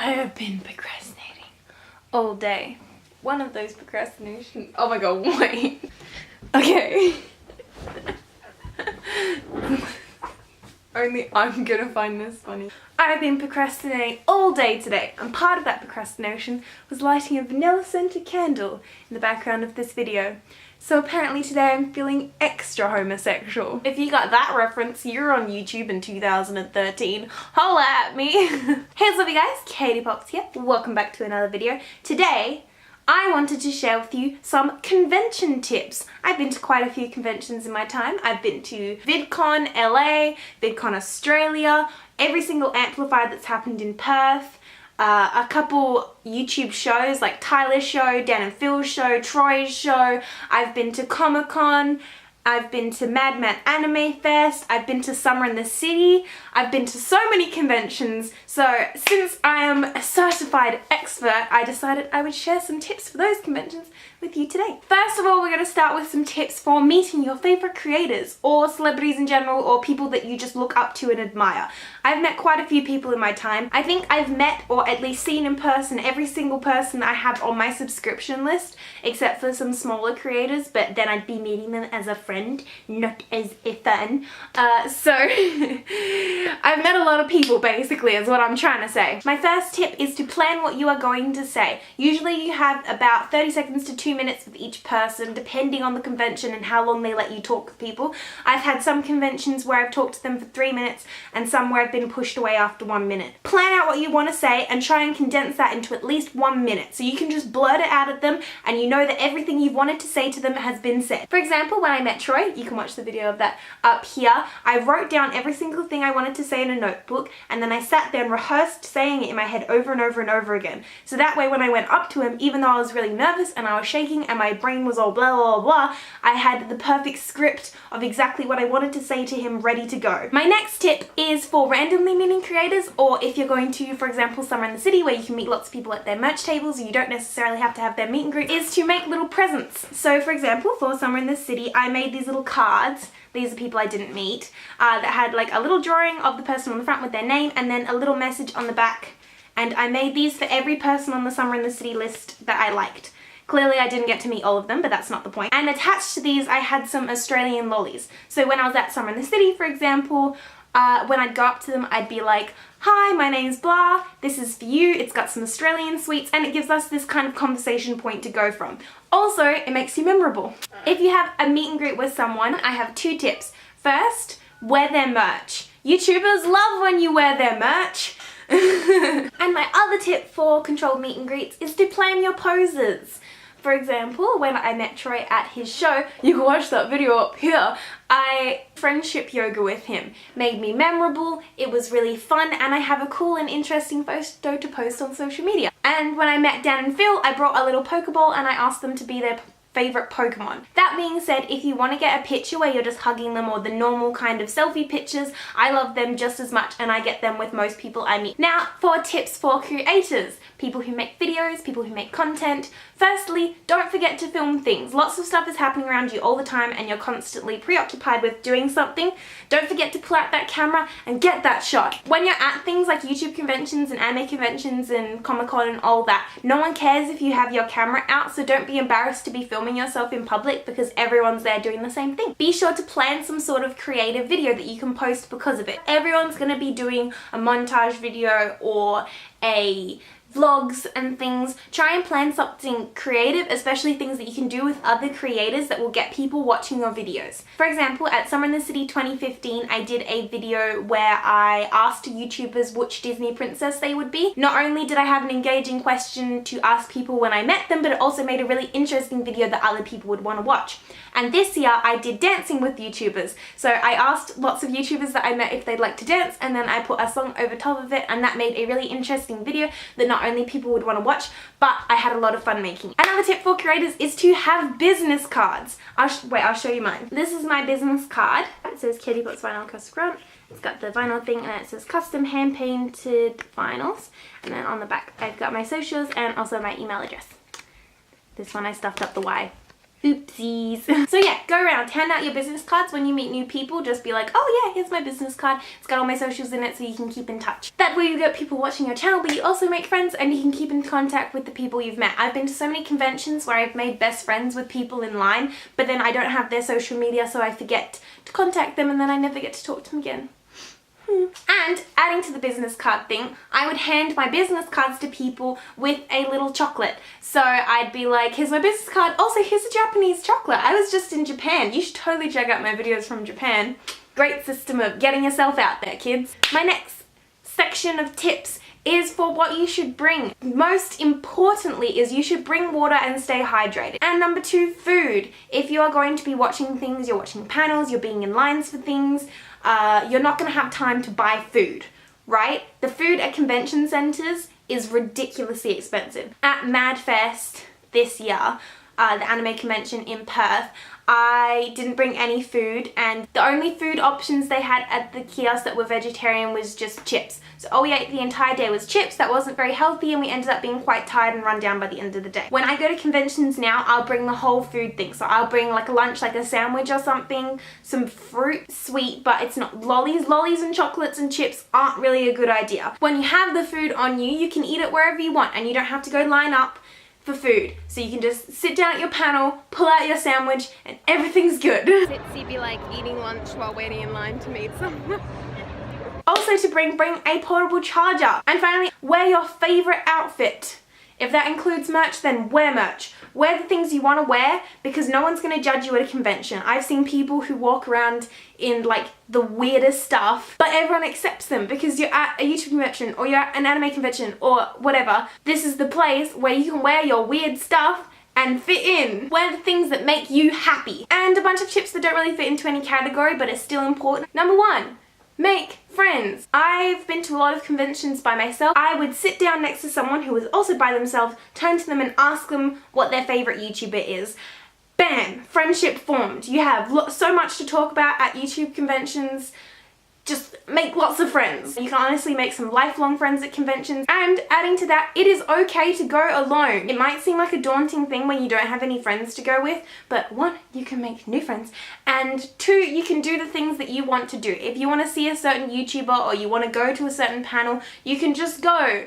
I have been procrastinating all day. One of those procrastinations. Oh my god, wait. Okay. Only I'm gonna find this funny. I've been procrastinating all day today, and part of that procrastination was lighting a vanilla scented candle in the background of this video. So apparently today I'm feeling extra homosexual. If you got that reference, you're on YouTube in 2013. Holla at me! Hey, what's up you guys? Kateypops here. Welcome back to another video. Today, I wanted to share with you some convention tips. I've been to quite a few conventions in my time. I've been to Vidcon LA, Vidcon Australia, every single amplifier that's happened in Perth, a couple YouTube shows like Tyler's show, Dan and Phil's show, Troye's show. I've been to ComicCon. I've been to Mad Anime Fest, I've been to Summer in the City, I've been to so many conventions, so since I am a certified expert, I decided I would share some tips for those conventions with you today. First of all, we're going to start with some tips for meeting your favourite creators, or celebrities in general, or people that you just look up to and admire. I've met quite a few people in my time. I think I've met, or at least seen in person, every single person I have on my subscription list, except for some smaller creators, but then I'd be meeting them as a friend, not as a fan. So I've met a lot of people basically is what I'm trying to say. My first tip is to plan what you are going to say. Usually you have about 30 seconds to 2 minutes with each person depending on the convention and how long they let you talk with people. I've had some conventions where I've talked to them for 3 minutes and some where I've been pushed away after 1 minute. Plan out what you want to say and try and condense that into at least 1 minute so you can just blurt it out at them and you know that everything you've wanted to say to them has been said. For example, when I met Troye, you can watch the video of that up here, I wrote down every single thing I wanted to say in a notebook and then I sat there and rehearsed saying it in my head over and over and over again. So that way when I went up to him, even though I was really nervous and I was shaking and my brain was all blah blah blah, I had the perfect script of exactly what I wanted to say to him ready to go. My next tip is for randomly meeting creators, or if you're going to, for example, Summer in the City where you can meet lots of people at their merch tables and you don't necessarily have to have their meet and greet, is to make little presents. So for example, for Summer in the City, I made these little cards. These are people I didn't meet, that had like a little drawing of the person on the front with their name and then a little message on the back. And I made these for every person on the Summer in the City list that I liked. Clearly I didn't get to meet all of them, but that's not the point. And attached to these I had some Australian lollies. So when I was at Summer in the City, for example, when I'd go up to them, I'd be like, "Hi, my name's blah, this is for you, it's got some Australian sweets," and it gives us this kind of conversation point to go from. Also, it makes you memorable. If you have a meet and greet with someone, I have 2 tips. First, wear their merch. YouTubers love when you wear their merch. And my other tip for controlled meet and greets is to plan your poses. For example, when I met Troye at his show, you can watch that video up here, I friendship yoga with him. Made me memorable, it was really fun, and I have a cool and interesting photo to post on social media. And when I met Dan and Phil, I brought a little Pokeball and I asked them to be their favorite Pokemon. That being said, if you want to get a picture where you're just hugging them or the normal kind of selfie pictures, I love them just as much and I get them with most people I meet. Now for tips for creators, people who make videos, people who make content. Firstly, don't forget to film things. Lots of stuff is happening around you all the time and you're constantly preoccupied with doing something. Don't forget to pull out that camera and get that shot. When you're at things like YouTube conventions and anime conventions and Comic-Con and all that, no one cares if you have your camera out, so don't be embarrassed to be filming yourself in public because everyone's there doing the same thing. Be sure to plan some sort of creative video that you can post because of it. Everyone's going to be doing a montage video or a vlogs and things. Try and plan something creative, especially things that you can do with other creators that will get people watching your videos. For example, at Summer in the City 2015, I did a video where I asked YouTubers which Disney princess they would be. Not only did I have an engaging question to ask people when I met them, but it also made a really interesting video that other people would want to watch. And this year I did dancing with YouTubers. So I asked lots of YouTubers that I met if they'd like to dance, and then I put a song over top of it, and that made a really interesting video that not only people would want to watch, but I had a lot of fun making. Another tip for creators is to have business cards. I'll show you mine. This is my business card. It says Kateypops vinyl across the front. It's got the vinyl thing and it says custom hand painted vinyls. And then on the back I've got my socials and also my email address. This one I stuffed up the Y. Oopsies. So yeah, go around, hand out your business cards when you meet new people. Just be like, oh yeah, here's my business card. It's got all my socials in it so you can keep in touch. That way you get people watching your channel, but you also make friends and you can keep in contact with the people you've met. I've been to so many conventions where I've made best friends with people in line, but then I don't have their social media, so I forget to contact them and then I never get to talk to them again. And adding to the business card thing, I would hand my business cards to people with a little chocolate. So I'd be like, here's my business card. Also, here's a Japanese chocolate. I was just in Japan. You should totally check out my videos from Japan. Great system of getting yourself out there, kids. My next section of tips is for what you should bring. Most importantly is you should bring water and stay hydrated. And number 2, food. If you are going to be watching things, you're watching panels, you're being in lines for things, you're not going to have time to buy food, right? The food at convention centers is ridiculously expensive. At Madfest this year, the anime convention in Perth, I didn't bring any food, and the only food options they had at the kiosk that were vegetarian was just chips. So all we ate the entire day was chips. That wasn't very healthy and we ended up being quite tired and run down by the end of the day. When I go to conventions now, I'll bring the whole food thing. So I'll bring like a lunch, like a sandwich or something, some fruit, sweet, but it's not lollies. Lollies and chocolates and chips aren't really a good idea. When you have the food on you, you can eat it wherever you want and you don't have to go line up for food. So you can just sit down at your panel, pull out your sandwich, and everything's good. SITC be like eating lunch while waiting in line to meet someone. Also to bring a portable charger. And finally, wear your favorite outfit. If that includes merch, then wear merch. Wear the things you want to wear because no one's going to judge you at a convention. I've seen people who walk around in like the weirdest stuff, but everyone accepts them because you're at a YouTube convention or you're at an anime convention or whatever. This is the place where you can wear your weird stuff and fit in. Wear the things that make you happy. And a bunch of tips that don't really fit into any category but are still important. Number 1, make friends. I've been to a lot of conventions by myself. I would sit down next to someone who was also by themselves, turn to them and ask them what their favorite YouTuber is. Bam! Friendship formed. You have so much to talk about at YouTube conventions. Just make lots of friends. You can honestly make some lifelong friends at conventions. And adding to that, it is okay to go alone. It might seem like a daunting thing when you don't have any friends to go with, but 1, you can make new friends, and 2, you can do the things that you want to do. If you want to see a certain YouTuber or you want to go to a certain panel, you can just go.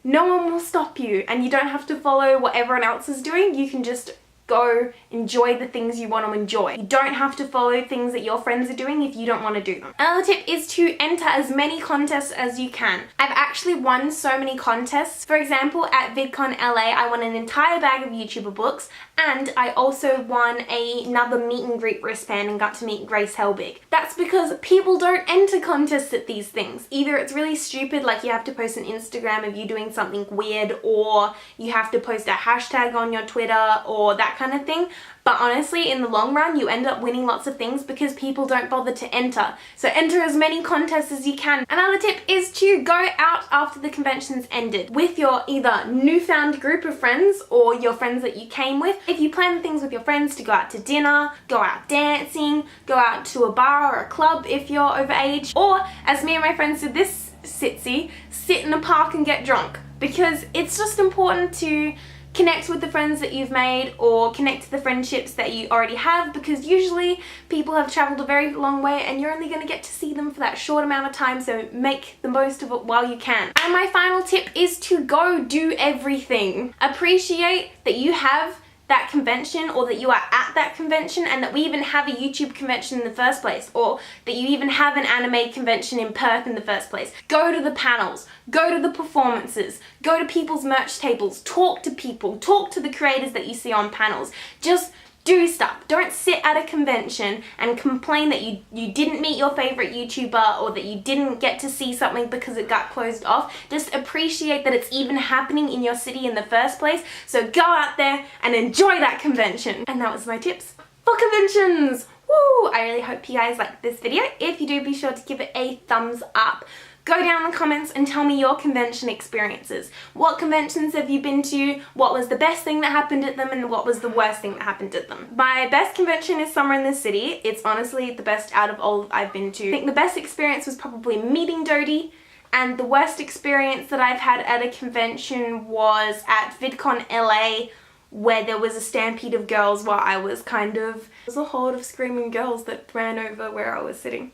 No one will stop you, and you don't have to follow what everyone else is doing. You can just go enjoy the things you want to enjoy. You don't have to follow things that your friends are doing if you don't want to do them. Another tip is to enter as many contests as you can. I've actually won so many contests. For example, at Vidcon LA, I won an entire bag of YouTuber books, and I also won another meet and greet wristband and got to meet Grace Helbig. That's because people don't enter contests at these things. Either it's really stupid, like you have to post an Instagram of you doing something weird, or you have to post a hashtag on your Twitter, or that kind of thing. But honestly, in the long run, you end up winning lots of things because people don't bother to enter. So enter as many contests as you can. Another tip is to go out after the convention's ended with your either newfound group of friends or your friends that you came with. If you plan things with your friends to go out to dinner, go out dancing, go out to a bar or a club if you're over age, or as me and my friends did this SITC, sit in a park and get drunk. Because it's just important to connect with the friends that you've made or connect to the friendships that you already have, because usually people have traveled a very long way and you're only going to get to see them for that short amount of time, so make the most of it while you can. And my final tip is to go do everything. Appreciate that you have that convention, or that you are at that convention, and that we even have a YouTube convention in the first place, or that you even have an anime convention in Perth in the first place. Go to the panels, go to the performances, go to people's merch tables, talk to people, talk to the creators that you see on panels. Just do stuff. Don't sit at a convention and complain that you didn't meet your favorite YouTuber or that you didn't get to see something because it got closed off. Just appreciate that it's even happening in your city in the first place. So go out there and enjoy that convention. And that was my tips for conventions. Woo! I really hope you guys liked this video. If you do, be sure to give it a thumbs up. Go down in the comments and tell me your convention experiences. What conventions have you been to? What was the best thing that happened at them, and what was the worst thing that happened at them? My best convention is somewhere in the city. It's honestly the best out of all I've been to. I think the best experience was probably meeting Dodie, and the worst experience that I've had at a convention was at Vidcon LA where there was a stampede of girls while I was there was a horde of screaming girls that ran over where I was sitting.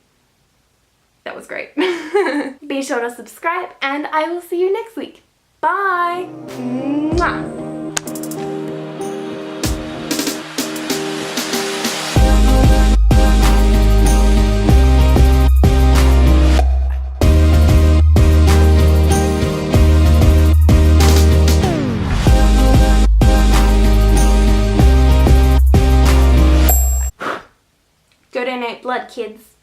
That was great. Be sure to subscribe and I will see you next week. Bye! Mwah. Go donate blood, kids.